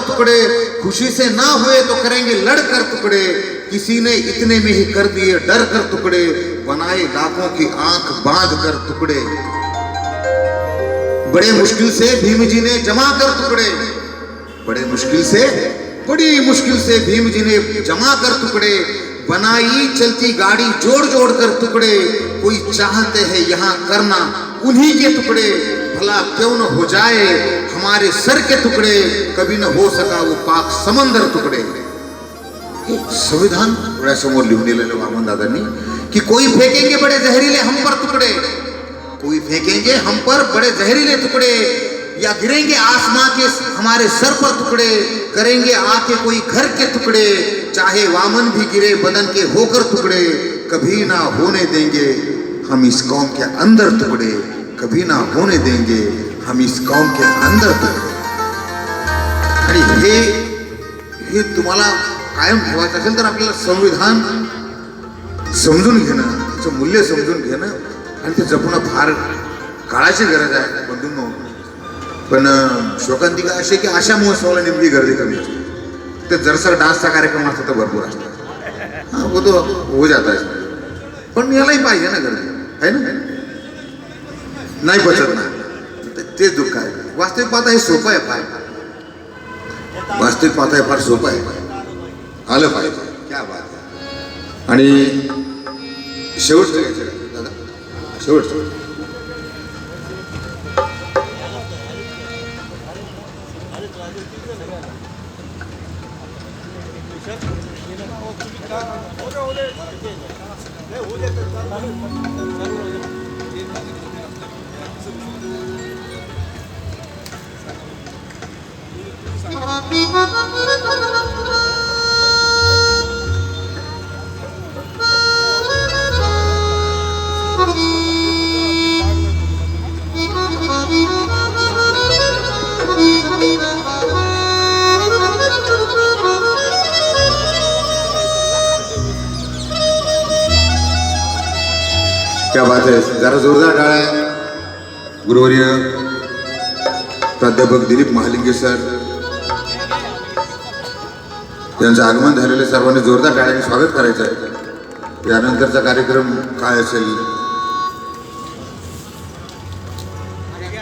टुकड़े, खुशी से ना हुए तो करेंगे लड़कर टुकड़े, किसी ने इतने में ही कर दिए डर कर टुकड़े, बनाए लाखों की आंख बांध कर टुकड़े। बड़े मुश्किल से भीम जी ने जमा कर टुकड़े, बड़ी मुश्किल से भीम जी ने जमा कर टुकड़े, बनाई चलती गाड़ी जोड़ जोड़ कर टुकड़े, कोई चाहते हैं यहाँ करना उन्हीं के टुकड़े, भला क्यों न हो जाए हमारे सर के टुकड़े, कभी न हो सका वो पाक समंदर टुकड़े। संविधान डोळ्यासमोर लिहून दिलेलं वामन दादांनी की कोई फेकेंगे बड़े जहरीले हम पर टुकड़े, कोई फेंकेंगे हम पर बड़े जहरीले टुकड़े, या गिरेंगे आसमां के हमारे सर पर टुकड़े, करेंगे आके कोई घर के टुकड़े, चाहे वामन भी गिरे बदन के होकर टुकड़े, कभी ना होने देंगे हम इस कौम के अंदर टुकड़े, कभी ना होने देंगे हम इस कौम के अंदर टुकड़े। आणि हे तुम्हाला कायम ठेवायचं असेल तर आपल्याला संविधान समजून घेणं, त्याचं मूल्य समजून घेणं आणि ते जपणं फार काळाची गरज आहे बंधूंनो। पण शोकांतिका अशी की अशा महोत्सवाला नेमकी गर्दी कमी असते, ते जरसर डान्सचा कार्यक्रम असतो तर भरपूर असतो, वो तो हो जाता है, पण यालाही पाहिजे ना गर्दी, आहे ना, नाही बचत ना, तेच दुःख आहे। वास्तविक पाहता हे सोपं आहे, फार वास्तविक पाहता हे फार सोपं आहे, आलं पाहिजे, क्या बात आहे। आणि शेवटचं घ्यायचं दादा, शेवटचं क्या बात है, जरा जोरदार टाळ्या। गुरुवर्य प्राध्यापक दिलीप महालिंगे सर यांचं आगमन झालेले सर्वांनी जोरदार टाळ्यांनी स्वागत करायचं आहे। यानंतरचा कार्यक्रम काय असेल